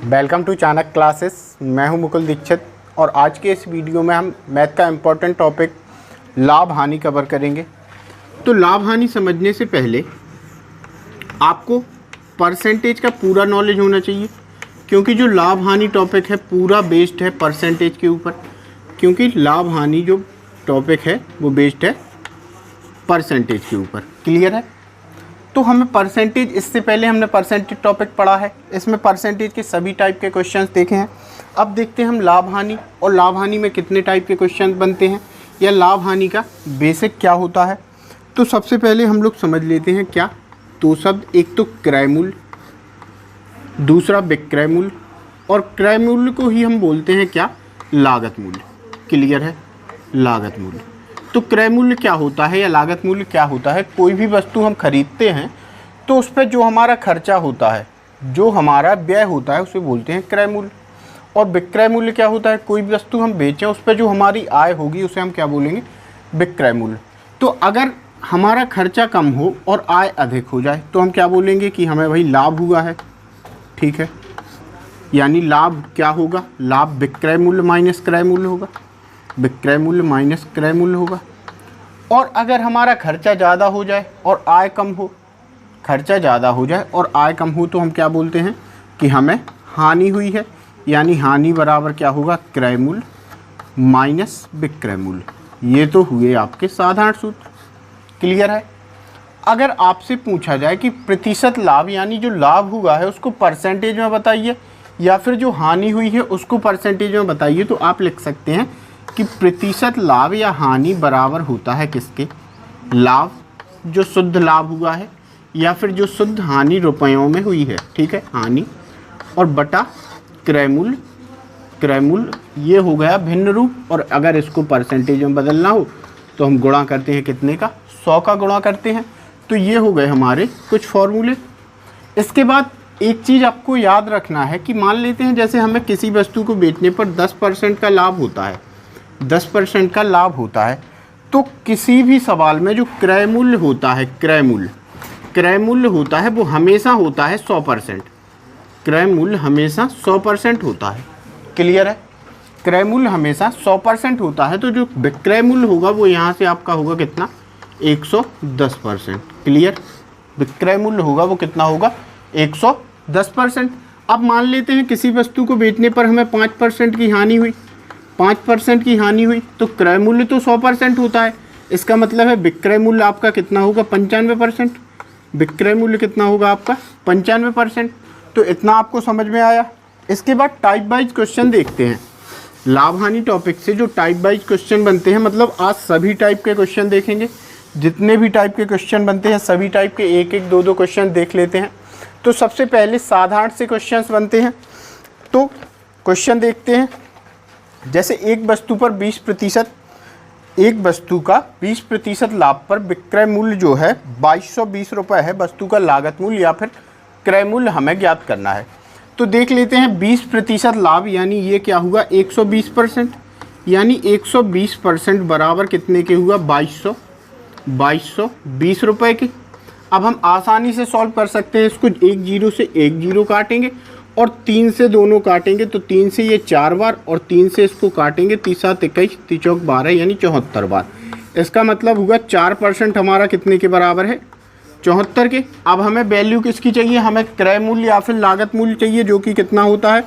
Welcome to Chanakya classes. मैं हूं मुकुल दीक्षित और आज के इस वीडियो में हम मैथ का इम्पोर्टेंट टॉपिक लाभ हानि कवर करेंगे। तो लाभ हानि समझने से पहले आपको परसेंटेज का पूरा नॉलेज होना चाहिए, क्योंकि जो लाभ हानि टॉपिक है पूरा बेस्ड है परसेंटेज के ऊपर। क्योंकि लाभ हानि जो टॉपिक है वो बेस्ड है परसेंटेज के ऊपर। क्लियर है? तो हमें परसेंटेज, इससे पहले हमने परसेंटेज टॉपिक पढ़ा है, इसमें परसेंटेज के सभी टाइप के क्वेश्चंस देखे हैं। अब देखते हैं हम लाभ हानि, और लाभ हानि में कितने टाइप के क्वेश्चन बनते हैं या लाभ हानि का बेसिक क्या होता है। तो सबसे पहले हम लोग समझ लेते हैं क्या दो शब्द, एक तो क्रय मूल्य, दूसरा विक्रय मूल्य, और क्रय मूल्य को ही हम बोलते हैं क्या, लागत मूल्य। क्लियर है? लागत मूल्य। तो क्रय मूल्य क्या होता है या लागत मूल्य क्या होता है? कोई भी वस्तु हम खरीदते हैं तो उस पर जो हमारा खर्चा होता है, जो हमारा व्यय होता है, उसे बोलते हैं क्रय मूल्य। और विक्रय मूल्य क्या होता है? कोई भी वस्तु हम बेचें उस पर जो हमारी आय होगी उसे हम क्या बोलेंगे, विक्रय मूल्य। तो अगर हमारा खर्चा कम हो और आय अधिक हो जाए तो हम क्या बोलेंगे कि हमें भाई लाभ हुआ है। ठीक है, यानी लाभ क्या होगा, लाभ विक्रय मूल्य माइनस क्रय मूल्य होगा, विक्रय मूल्य माइनस क्रय मूल्य होगा। और अगर हमारा खर्चा ज़्यादा हो जाए और आय कम हो, खर्चा ज़्यादा हो जाए और आय कम हो तो हम क्या बोलते हैं कि हमें हानि हुई है। यानी हानि बराबर क्या होगा, क्रय मूल्य माइनस विक्रय मूल्य। ये तो हुए आपके साधारण सूत्र। क्लियर है? अगर आपसे पूछा जाए कि प्रतिशत लाभ, यानी जो लाभ हुआ है उसको परसेंटेज में बताइए, या फिर जो हानि हुई है उसको परसेंटेज में बताइए, तो आप लिख सकते हैं कि प्रतिशत लाभ या हानि बराबर होता है किसके, लाभ जो शुद्ध लाभ हुआ है या फिर जो शुद्ध हानि रुपयों में हुई है। ठीक है, हानि, और बटा क्रय मूल्य। क्रय मूल्य ये हो गया भिन्न रूप, और अगर इसको परसेंटेज में बदलना हो तो हम गुणा करते हैं कितने का, 100 का गुणा करते हैं। तो ये हो गए हमारे कुछ फॉर्मूले। इसके बाद एक चीज़ आपको याद रखना है कि मान लेते हैं जैसे हमें किसी वस्तु को बेचने पर 10% का लाभ होता है, 10% का लाभ होता है, तो किसी भी सवाल में जो क्रय मूल्य होता है, क्रय मूल्य होता है वो हमेशा होता है 100%। क्रय मूल्य हमेशा 100% होता है। क्लियर है? क्रय मूल्य हमेशा 100% होता है, तो जो विक्रय मूल्य होगा वो यहाँ से आपका होगा कितना, 110%। क्लियर? विक्रय मूल्य होगा वो कितना होगा, 110%। अब मान लेते हैं किसी वस्तु को बेचने पर हमें 5% की हानि हुई, 5% की हानि हुई, तो क्रय मूल्य तो 100% होता है। इसका मतलब है विक्रय मूल्य आपका कितना होगा, 95%। विक्रय मूल्य कितना होगा आपका, 95%। तो इतना आपको समझ में आया। इसके बाद टाइप वाइज क्वेश्चन देखते हैं। लाभ हानि टॉपिक से जो टाइप वाइज क्वेश्चन बनते हैं, मतलब आज सभी टाइप के क्वेश्चन देखेंगे, जितने भी टाइप के क्वेश्चन बनते हैं सभी टाइप के एक एक दो दो क्वेश्चन देख लेते हैं। तो सबसे पहले साधारण से क्वेश्चन बनते हैं। तो क्वेश्चन देखते हैं, जैसे एक वस्तु पर 20%, एक वस्तु का 20% लाभ पर विक्रय मूल्य जो है 2220 रुपये है, वस्तु का लागत मूल्य या फिर क्रय मूल्य हमें ज्ञात करना है। तो देख लेते हैं 20% लाभ, यानी ये क्या हुआ, 120%, यानी 120% बराबर कितने के हुआ, 2220 रुपये के। अब हम आसानी से सॉल्व कर सकते हैं इसको, एक जीरो से एक जीरो काटेंगे और 3 से दोनों काटेंगे, तो 3 से ये 4 बार और 3 से इसको काटेंगे, 3 7 21 3 चौक 12, यानी 74 बार। इसका मतलब होगा 4% हमारा कितने के बराबर है, 74 के। अब हमें वैल्यू किसकी चाहिए, हमें क्रय मूल्य या फिर लागत मूल्य चाहिए, जो कि कितना होता है,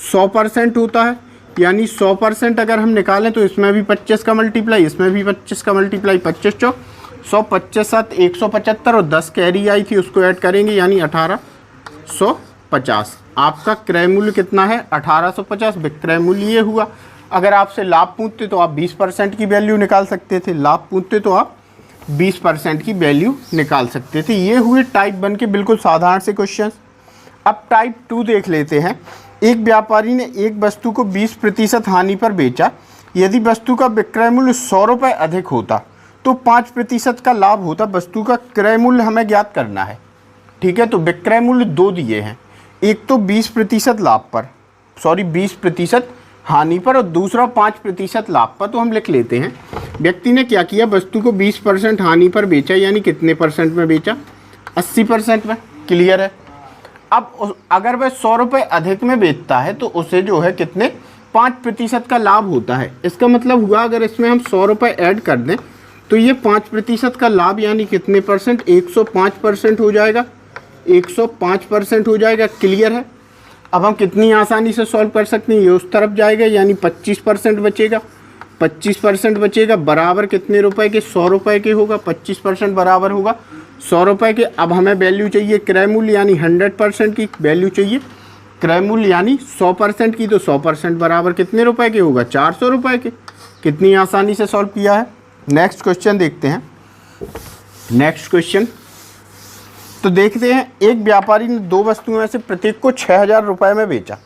100% होता है। यानी 100% अगर हम निकालें तो इसमें भी 25 का मल्टीप्लाई, इसमें भी 25 का मल्टीप्लाई, 25 चौक 100, 25 7 175, और 10 कैरी आई थी उसको ऐड करेंगे, यानी 1850। आपका क्रय मूल्य कितना है, 1850। विक्रय मूल्य ये हुआ। अगर आपसे लाभ पूछते तो आप 20% की वैल्यू निकाल सकते थे, लाभ पूछते तो आप 20% की वैल्यू निकाल सकते थे। ये हुए टाइप 1 के बिल्कुल साधारण से क्वेश्चंस। अब टाइप 2 देख लेते हैं। एक व्यापारी ने एक वस्तु को 20% हानि पर बेचा। यदि वस्तु का विक्रय मूल्य 100 रुपये अधिक होता तो 5% का लाभ होता। वस्तु का क्रय मूल्य हमें ज्ञात करना है। ठीक है, तो विक्रय मूल्य 2 दिए हैं, एक तो 20% लाभ पर, 20% हानि पर, और दूसरा 5% लाभ पर। तो हम लिख लेते हैं, व्यक्ति ने क्या किया, वस्तु को 20% हानि पर बेचा, यानी कितने परसेंट में बेचा, 80% में। क्लियर है? अब अगर वह 100 रुपये अधिक में बेचता है तो उसे जो है कितने 5% का लाभ होता है। इसका मतलब हुआ अगर इसमें हम 100 रुपये ऐड कर दें तो ये 5% का लाभ यानी कितने परसेंट, 105% हो जाएगा, 105% हो जाएगा। क्लियर है। अब हम कितनी आसानी से सॉल्व कर सकते हैं, ये उस तरफ जाएगा यानी 25% बचेगा, 25% बचेगा बराबर कितने रुपए के, 100 रुपये के होगा। 25% बराबर होगा 100 रुपये के। अब हमें वैल्यू चाहिए क्रय मूल्य यानी 100% की वैल्यू चाहिए, क्रय मूल्य यानी 100% की, तो 100% बराबर कितने रुपए के होगा, 400 रुपये के। कितनी आसानी से सॉल्व किया है। नेक्स्ट क्वेश्चन देखते हैं। नेक्स्ट क्वेश्चन तो देखते हैं, एक व्यापारी ने 2 वस्तुओं में से प्रत्येक को 6000 रुपये में बेचा।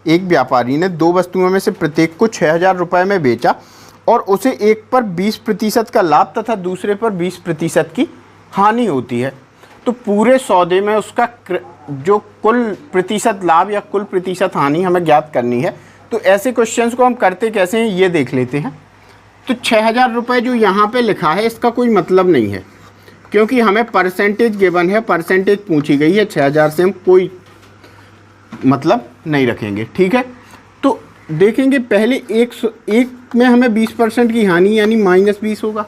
एक व्यापारी ने 2 वस्तुओं में से प्रत्येक को 6000 रुपये में बेचा और उसे एक पर 20% का लाभ तथा दूसरे पर 20% की हानि होती है। तो पूरे सौदे में उसका जो कुल प्रतिशत लाभ या कुल प्रतिशत हानि हमें ज्ञात करनी है। तो ऐसे क्वेश्चंस को हम करते कैसे हैं ये देख लेते हैं। तो 6000 रुपये जो यहाँ पे लिखा है इसका कोई मतलब नहीं है, क्योंकि हमें परसेंटेज गिवन है, परसेंटेज पूछी गई है। 6000 से हम कोई मतलब नहीं रखेंगे। ठीक है। तो देखेंगे पहले एक में हमें 20% की हानि यानी -20 होगा,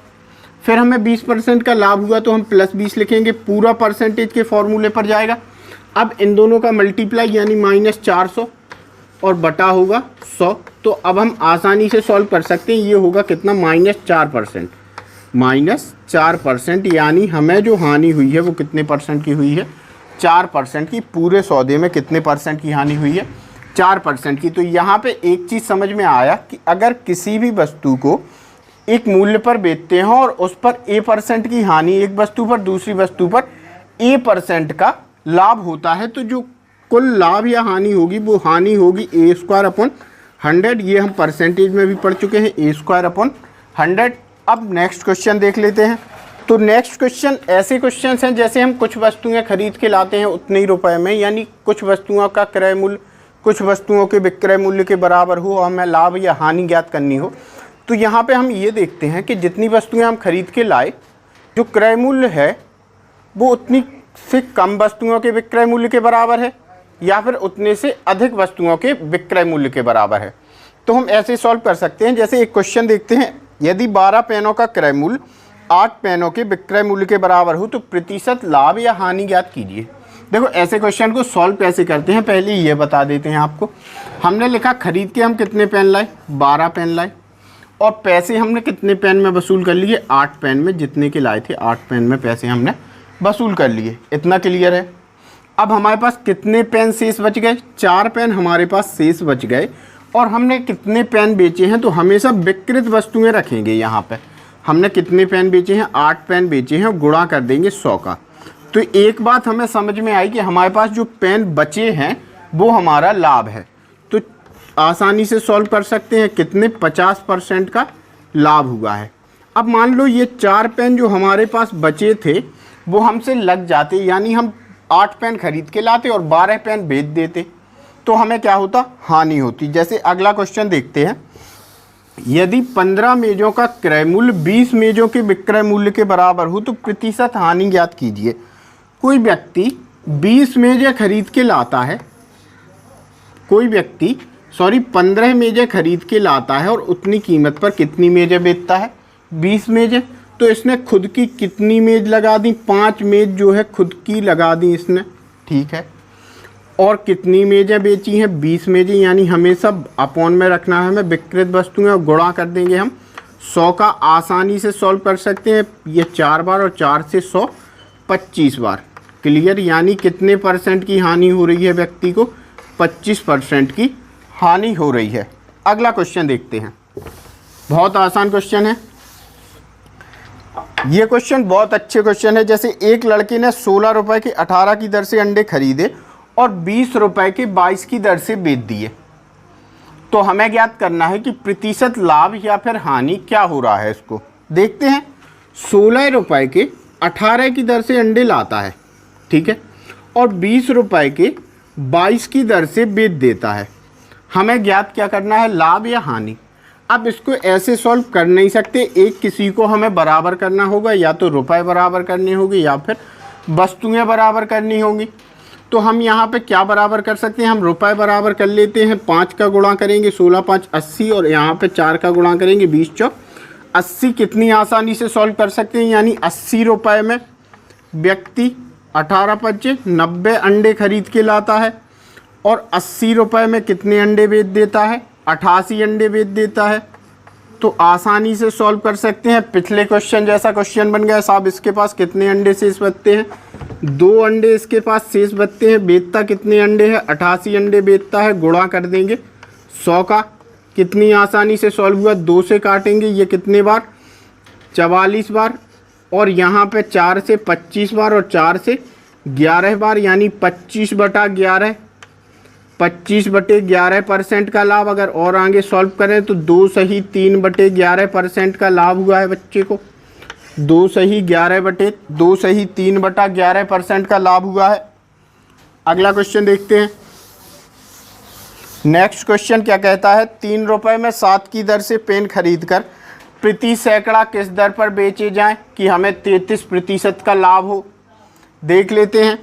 फिर हमें 20% का लाभ हुआ तो हम +20 लिखेंगे, पूरा परसेंटेज के फॉर्मूले पर जाएगा। अब इन दोनों का मल्टीप्लाई यानी -400 और बटा होगा 100। तो अब हम आसानी से सॉल्व कर सकते हैं। ये होगा कितना, -4%, -4% यानी हमें जो हानि हुई है वो कितने परसेंट की हुई है, 4% की। पूरे सौदे में कितने परसेंट की हानि हुई है, 4% की। तो यहाँ पे एक चीज़ समझ में आया कि अगर किसी भी वस्तु को एक मूल्य पर बेचते हैं और उस पर A% की हानि, एक वस्तु पर दूसरी वस्तु पर A% का लाभ होता है, तो जो कुल लाभ या हानि होगी वो हानि होगी A²/100। ये हम परसेंटेज में भी पढ़ चुके हैं, A²/100। अब नेक्स्ट क्वेश्चन देख लेते हैं। तो नेक्स्ट क्वेश्चन ऐसे क्वेश्चन हैं जैसे हम कुछ वस्तुएं खरीद के लाते हैं उतने ही रुपए में, यानी कुछ वस्तुओं का क्रय मूल्य कुछ वस्तुओं के विक्रय मूल्य के बराबर हो और हमें लाभ या हानि ज्ञात करनी हो। तो यहाँ पे हम ये देखते हैं कि जितनी वस्तुएं हम खरीद के लाए, जो क्रय मूल्य है वो उतनी से कम वस्तुओं के विक्रय मूल्य के बराबर है या फिर उतने से अधिक वस्तुओं के विक्रय मूल्य के बराबर है। तो हम ऐसे सॉल्व कर सकते हैं। जैसे एक क्वेश्चन देखते हैं, यदि 12 पेनों का क्रय मूल्य 8 पेनों के विक्रय मूल्य के बराबर हो तो प्रतिशत लाभ या हानि ज्ञात कीजिए। देखो ऐसे क्वेश्चन को सॉल्व कैसे करते हैं पहले ये बता देते हैं आपको। हमने लिखा खरीद के हम कितने पेन लाए, 12 पेन लाए, और पैसे हमने कितने पेन में वसूल कर लिए, 8 पेन में, जितने के लाए थे 8 पेन में पैसे हमने वसूल कर लिए। इतना क्लियर है। अब हमारे पास कितने पेन शेष बच गए, 4 पेन हमारे पास शेष बच गए और हमने कितने पेन बेचे हैं, तो हमेशा विकृत वस्तुएं रखेंगे। यहाँ पे हमने कितने पेन बेचे हैं, 8 पेन बेचे हैं, गुणा कर देंगे 100 का। तो एक बात हमें समझ में आई कि हमारे पास जो पेन बचे हैं वो हमारा लाभ है। तो आसानी से सॉल्व कर सकते हैं, कितने 50% का लाभ हुआ है। अब मान लो ये 4 पेन जो हमारे पास बचे थे वो हमसे लग जाते, यानी हम 8 पेन खरीद के लाते और 12 पेन बेच देते, तो हमें क्या होता, हानि होती। जैसे अगला क्वेश्चन देखते हैं, यदि 15 मेजों का क्रय मूल्य 20 मेजों के विक्रय मूल्य के बराबर हो तो प्रतिशत हानि ज्ञात कीजिए। कोई व्यक्ति 20 मेजें खरीद के लाता है, 15 मेजें खरीद के लाता है और उतनी कीमत पर कितनी मेजें बेचता है, 20 मेजें। तो इसने खुद की कितनी मेज लगा दी, 5 मेज जो है खुद की लगा दी इसने, ठीक है। और कितनी मेजें बेची हैं, 20 मेजें, यानी हमें सब अपॉन में रखना है, हमें विकृत वस्तुएं, और गुणा कर देंगे हम 100 का। आसानी से सॉल्व कर सकते हैं, ये 4 बार और 4 से 100 25 बार। क्लियर, यानी कितने परसेंट की हानि हो रही है व्यक्ति को, 25% की हानि हो रही है। अगला क्वेश्चन देखते हैं, बहुत आसान क्वेश्चन है ये। क्वेश्चन बहुत अच्छे क्वेश्चन है। जैसे एक लड़के ने 16 रुपए के 18 की दर से अंडे खरीदे और 20 रुपए के 22 की दर से बेच दिए, तो हमें ज्ञात करना है कि प्रतिशत लाभ या फिर हानि क्या हो रहा है। इसको देखते हैं। 16 रुपए के 18 की दर से अंडे लाता है, ठीक है, और 20 रुपए के 22 की दर से बेच देता है। हमें ज्ञात क्या करना है, लाभ या हानि। अब इसको ऐसे सॉल्व कर नहीं सकते, एक किसी को हमें बराबर करना होगा, या तो रुपए बराबर करने होंगे या फिर वस्तुएं बराबर करनी होंगी। तो हम यहाँ पे क्या बराबर कर सकते हैं, हम रुपए बराबर कर लेते हैं। 5 का गुणा करेंगे 16 5 80 और यहाँ पे 4 का गुणा करेंगे 20 चौक 80। कितनी आसानी से सॉल्व कर सकते हैं, यानी 80 रुपए में व्यक्ति 18 25 90 अंडे खरीद के लाता है और 80 रुपए में कितने अंडे बेच देता है, 88 अंडे बेच देता है। तो आसानी से सॉल्व कर सकते हैं। पिछले क्वेश्चन जैसा क्वेश्चन बन गया साहब, इसके पास कितने अंडे शेष बचते हैं, 2 अंडे इसके पास शेष बचते हैं। बेचता कितने अंडे हैं, 88 अंडे बेचता है। गुणा कर देंगे 100 का, कितनी आसानी से सॉल्व हुआ, 2 से काटेंगे, ये कितने बार 44 बार और यहाँ पे 4 से 25 बार और 4 से 11 बार, यानी 25/11 25/11% का लाभ। अगर और आगे सॉल्व करें तो 2 सही 3/11% का लाभ हुआ है बच्चे को। 2 सही 3/11% का लाभ हुआ है। अगला क्वेश्चन देखते हैं। नेक्स्ट क्वेश्चन क्या कहता है, 3 रुपए में 7 की दर से पेन खरीदकर प्रति सैकड़ा किस दर पर बेचे जाएं कि हमें 33% का लाभ हो। देख लेते हैं।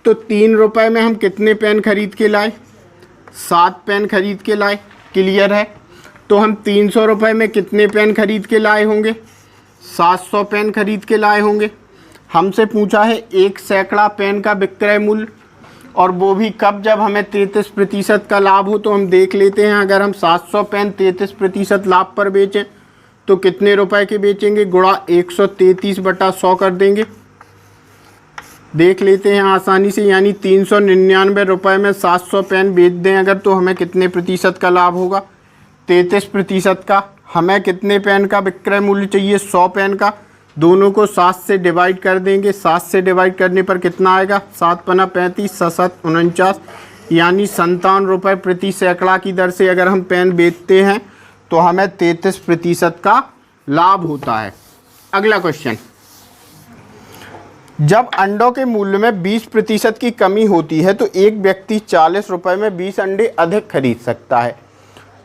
तो 3 रुपए में हम कितने पेन खरीद के लाए, 7 पेन खरीद के लाए। क्लियर है। तो हम 300 रुपए में कितने पेन खरीद के लाए होंगे, 700 पेन खरीद के लाए होंगे। हमसे पूछा है 1 सैकड़ा पेन का विक्रय मूल्य, और वो भी कब, जब हमें 33% का लाभ हो। तो हम देख लेते हैं, अगर हम 700 पेन 33% लाभ पर बेचें तो कितने रुपए के बेचेंगे, गुणा 133/100 कर देंगे। देख लेते हैं आसानी से, यानी 399 रुपए में 700 पेन बेच दें अगर, तो हमें कितने प्रतिशत का लाभ होगा, 33% का। हमें कितने पेन का विक्रय मूल्य चाहिए, 100 पेन का। दोनों को 7 से डिवाइड कर देंगे। 7 से डिवाइड करने पर कितना आएगा, 7 पना 35 7 49, यानी 57 रुपये प्रति सैकड़ा की दर से अगर हम पेन बेचते हैं तो हमें 33% का लाभ होता है। अगला क्वेश्चन, जब अंडों के मूल्य में 20% की कमी होती है तो एक व्यक्ति 40 रुपये में 20 अंडे अधिक खरीद सकता है।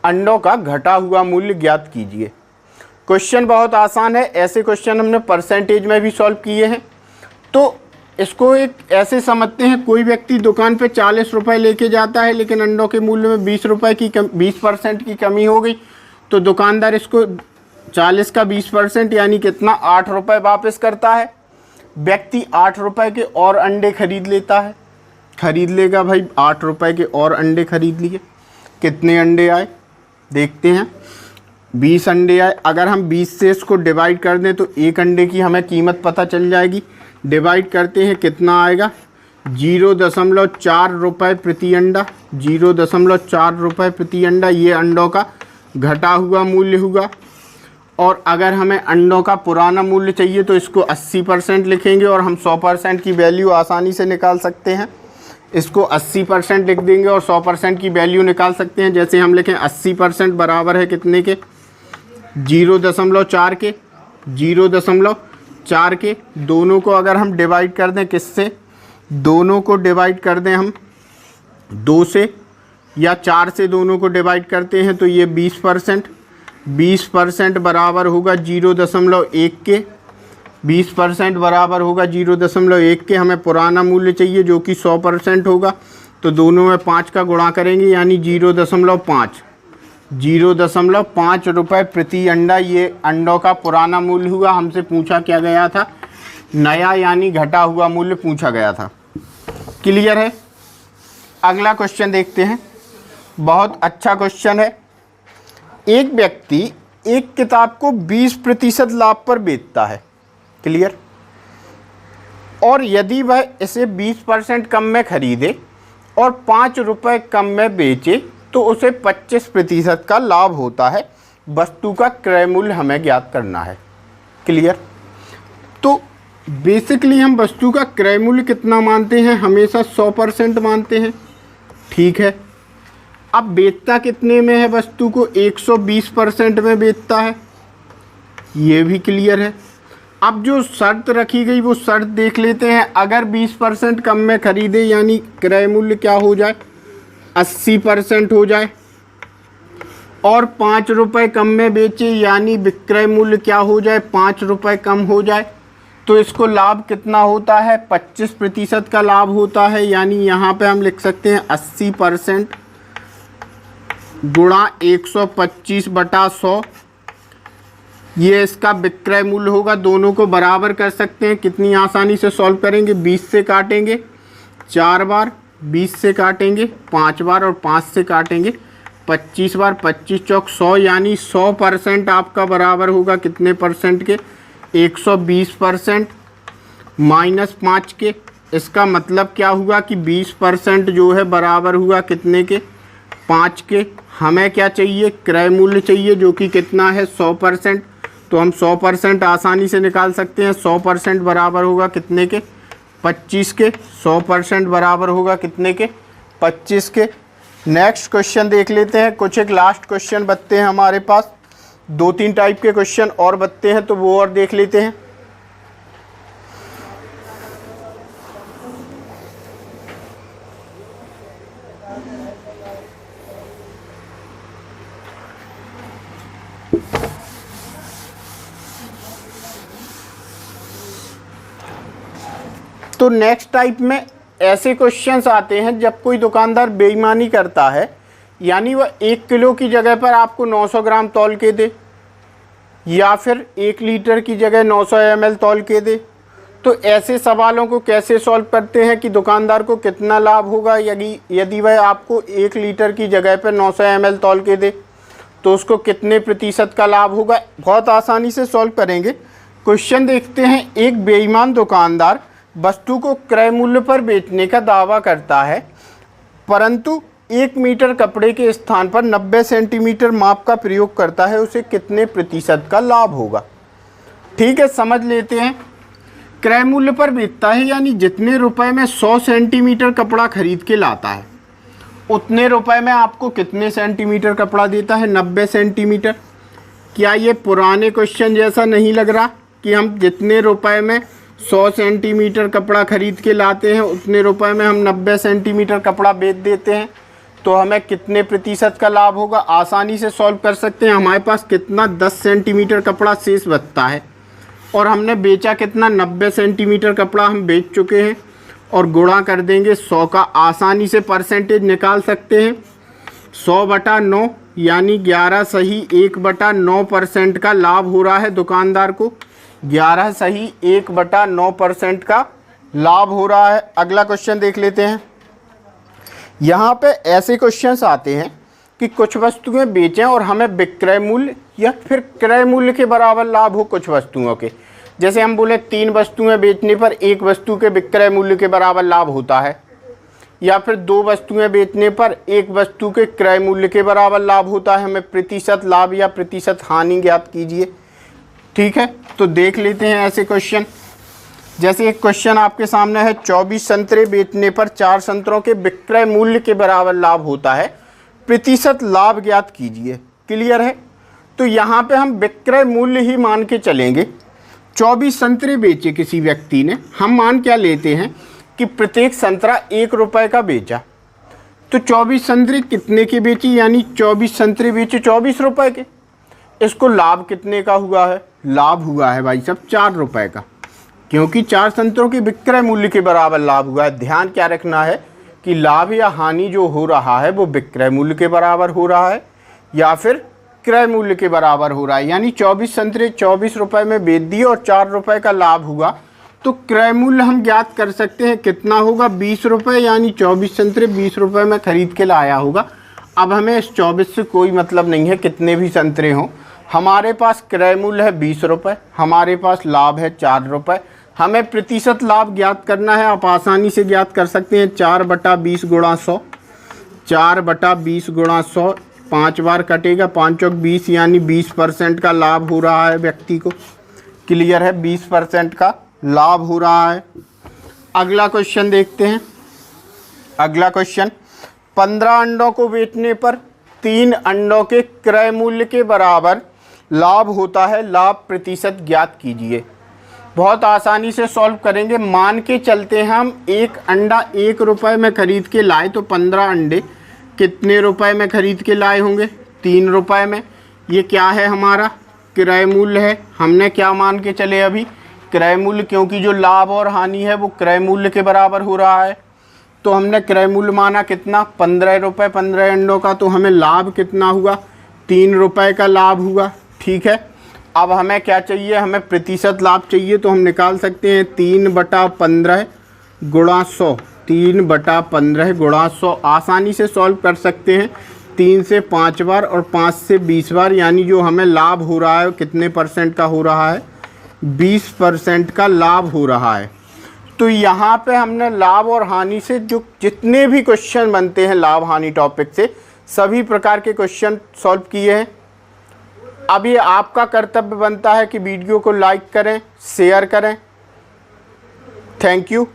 अंडों का घटा हुआ मूल्य ज्ञात कीजिए। क्वेश्चन बहुत आसान है। ऐसे क्वेश्चन हमने परसेंटेज में भी सॉल्व किए हैं। तो इसको एक ऐसे समझते हैं, कोई व्यक्ति दुकान पे 40 रुपये लेके जाता है लेकिन अंडों के मूल्य में 20% की कमी हो गई, तो दुकानदार इसको 40 का 20% यानी कितना, 8 रुपये वापस करता है। व्यक्ति 8 रुपये के और अंडे खरीद लेता है, खरीद लेगा भाई, 8 रुपये के और अंडे खरीद लिए। कितने अंडे आए देखते हैं, 20 अंडे आए। अगर हम 20 से इसको डिवाइड कर दें तो एक अंडे की हमें कीमत पता चल जाएगी। डिवाइड करते हैं, कितना आएगा, 0.4 रुपये प्रति अंडा, 0.4 रुपये प्रति अंडा। ये अंडों का घटा हुआ मूल्य हुआ। और अगर हमें अंडों का पुराना मूल्य चाहिए तो इसको 80% लिखेंगे और हम 100% की वैल्यू आसानी से निकाल सकते हैं। इसको 80% लिख देंगे और 100% की वैल्यू निकाल सकते हैं। जैसे हम लिखें 80% बराबर है कितने के, 0.4 के, 0.4 के। दोनों को अगर हम डिवाइड कर दें किससे, दोनों को डिवाइड कर दें हम 2 से या 4 से, दोनों को डिवाइड करते हैं तो ये 20% बराबर होगा 0.1 के। 20% बराबर होगा 0.1 के। हमें पुराना मूल्य चाहिए जो कि 100% होगा, तो दोनों में 5 का गुणा करेंगे यानी 0.5 रुपये प्रति अंडा। ये अंडों का पुराना मूल्य हुआ। हमसे पूछा क्या गया था, नया यानी घटा हुआ मूल्य पूछा गया था। क्लियर है। अगला क्वेश्चन देखते हैं, बहुत अच्छा क्वेश्चन है। एक व्यक्ति एक किताब को 20% लाभ पर बेचता है। क्लियर। और यदि वह इसे 20% कम में खरीदे और 5 रुपये कम में बेचे तो उसे 25% का लाभ होता है। वस्तु का क्रय मूल्य हमें ज्ञात करना है। क्लियर। तो बेसिकली हम वस्तु का क्रय मूल्य कितना मानते हैं, हमेशा 100% मानते हैं। ठीक है। अब बेचता कितने में है वस्तु को, 120% में बेचता है। ये भी क्लियर है। अब जो शर्त रखी गई वो शर्त देख लेते हैं। अगर 20% कम में खरीदे यानी क्रय मूल्य क्या हो जाए, 80% हो जाए, और 5 रुपये कम में बेचे यानी विक्रय मूल्य क्या हो जाए, 5 रुपये कम हो जाए। तो इसको लाभ कितना होता है, 25% का लाभ होता है। यानी यहाँ पे हम लिख सकते हैं 80% गुणा 125/100, ये इसका विक्रय मूल्य होगा। दोनों को बराबर कर सकते हैं, कितनी आसानी से सॉल्व करेंगे, 20 से काटेंगे 4 बार, 20 से काटेंगे 5 बार और 5 से काटेंगे 25 बार, 25 चौक 100, यानी 100% आपका बराबर होगा कितने परसेंट के, 120% माइनस 5 के। इसका मतलब क्या हुआ कि 20% जो है बराबर हुआ कितने के, 5 के। हमें क्या चाहिए, क्रय मूल्य चाहिए, जो कि कितना है 100%। तो हम 100% आसानी से निकाल सकते हैं। 100% बराबर होगा कितने के, 25 के। 100% बराबर होगा कितने के, 25 के। नेक्स्ट क्वेश्चन देख लेते हैं। कुछ एक लास्ट क्वेश्चन बचते हैं हमारे पास, 2-3 टाइप के क्वेश्चन और बचते हैं, तो वो और देख लेते हैं। तो नेक्स्ट टाइप में ऐसे क्वेश्चंस आते हैं जब कोई दुकानदार बेईमानी करता है, यानी वह 1 किलो की जगह पर आपको 900 ग्राम तौल के दे, या फिर 1 लीटर की जगह 900 ml तौल के दे। तो ऐसे सवालों को कैसे सॉल्व करते हैं कि दुकानदार को कितना लाभ होगा यदि वह आपको 1 लीटर की जगह पर 900 ml तौल के दे, तो उसको कितने प्रतिशत का लाभ होगा। बहुत आसानी से सॉल्व करेंगे। क्वेश्चन देखते हैं। एक बेईमान दुकानदार वस्तु को क्रय मूल्य पर बेचने का दावा करता है, परंतु 1 मीटर कपड़े के स्थान पर 90 सेंटीमीटर माप का प्रयोग करता है, उसे कितने प्रतिशत का लाभ होगा। ठीक है, समझ लेते हैं। क्रय मूल्य पर बेचता है, यानी जितने रुपए में 100 सेंटीमीटर कपड़ा खरीद के लाता है, उतने रुपए में आपको कितने सेंटीमीटर कपड़ा देता है, 90 सेंटीमीटर। क्या ये पुराने क्वेश्चन जैसा नहीं लग रहा कि हम जितने रुपए में 100 सेंटीमीटर कपड़ा खरीद के लाते हैं, उतने रुपए में हम 90 सेंटीमीटर कपड़ा बेच देते हैं, तो हमें कितने प्रतिशत का लाभ होगा। आसानी से सॉल्व कर सकते हैं। हमारे पास कितना 10 सेंटीमीटर कपड़ा शेष बचता है, और हमने बेचा कितना, 90 सेंटीमीटर कपड़ा हम बेच चुके हैं, और गुणा कर देंगे 100 का। आसानी से परसेंटेज निकाल सकते हैं। 100/9 यानी 11 सही 1/9% का लाभ हो रहा है दुकानदार को। 11 सही 1/9% का लाभ हो रहा है। अगला क्वेश्चन देख लेते हैं। यहाँ पे ऐसे क्वेश्चंस आते हैं कि कुछ वस्तुएं बेचें और हमें विक्रय मूल्य या फिर क्रय मूल्य के बराबर लाभ हो कुछ वस्तुओं के। जैसे हम बोले 3 वस्तुएं बेचने पर 1 वस्तु के विक्रय मूल्य के बराबर लाभ होता है, या फिर 2 वस्तुएं बेचने पर 1 वस्तु के क्रय मूल्य के बराबर लाभ होता है। हमें प्रतिशत लाभ या प्रतिशत हानि ज्ञात कीजिए। ठीक है, तो देख लेते हैं ऐसे क्वेश्चन। जैसे एक क्वेश्चन आपके सामने है, 24 संतरे बेचने पर 4 संतरों के विक्रय मूल्य के बराबर लाभ होता है, प्रतिशत लाभ ज्ञात कीजिए। क्लियर है। तो यहाँ पे हम विक्रय मूल्य ही मान के चलेंगे। 24 संतरे बेचे किसी व्यक्ति ने, हम मान क्या लेते हैं कि प्रत्येक संतरा 1 रुपये का बेचा, तो 24 संतरे कितने के बेची, यानी 24 संतरे बेचे 24 रुपये के। इसको लाभ कितने का हुआ है, लाभ हुआ है भाई साहब 4 रुपये का, क्योंकि 4 संतरों के विक्रय मूल्य के बराबर लाभ हुआ है। ध्यान क्या रखना है कि लाभ या हानि जो हो रहा है वो विक्रय मूल्य के बराबर हो रहा है या फिर क्रय मूल्य के बराबर हो रहा है। यानी 24 संतरे 24 रुपये में बेच दिए और 4 रुपये का लाभ हुआ, तो क्रय मूल्य हम ज्ञात कर सकते हैं कितना होगा, 20 रुपये। यानी 24 संतरे 20 रुपये में खरीद के लाया होगा। अब हमें इस 24 से कोई मतलब नहीं है कितने भी संतरे हों, हमारे पास क्रय मूल्य है 20 रुपये, हमारे पास लाभ है 4 रुपये। हमें प्रतिशत लाभ ज्ञात करना है। आप आसानी से ज्ञात कर सकते हैं, 4/20 गुणा 100, 4/20 गुणा 100, 5 बार कटेगा, 5 चौक 20, यानी 20% का लाभ हो रहा है व्यक्ति को। क्लियर है, 20% का लाभ हो रहा है। अगला क्वेश्चन देखते हैं। अगला क्वेश्चन, 15 अंडों को बेचने पर 3 अंडों के क्रय मूल्य के बराबर लाभ होता है, लाभ प्रतिशत ज्ञात कीजिए। बहुत आसानी से सॉल्व करेंगे। मान के चलते हैं हम 1 अंडा 1 रुपये में ख़रीद के लाए, तो 15 अंडे कितने रुपए में ख़रीद के लाए होंगे, 3 रुपये में। ये क्या है, हमारा क्रय मूल्य है। हमने क्या मान के चले, अभी क्रय मूल्य, क्योंकि जो लाभ और हानि है वो क्रय मूल्य के बराबर हो रहा है। तो हमने क्रय मूल्य माना कितना, 15 रुपये 15 अंडों का, तो हमें लाभ कितना हुआ, 3 रुपये का लाभ हुआ। ठीक है, अब हमें क्या चाहिए, हमें प्रतिशत लाभ चाहिए। तो हम निकाल सकते हैं 3/15 गुणा 100, 3/15 गुणा 100 आसानी से सॉल्व कर सकते हैं। 3 से 5 बार और 5 से 20 बार, यानी जो हमें लाभ हो रहा है कितने परसेंट का हो रहा है, 20% का लाभ हो रहा है। तो यहाँ पे हमने लाभ और हानि से जो जितने भी क्वेश्चन बनते हैं लाभ हानि टॉपिक से, सभी प्रकार के क्वेश्चन सॉल्व किए हैं। अब ये आपका कर्तव्य बनता है कि वीडियो को लाइक करें, शेयर करें। Thank you.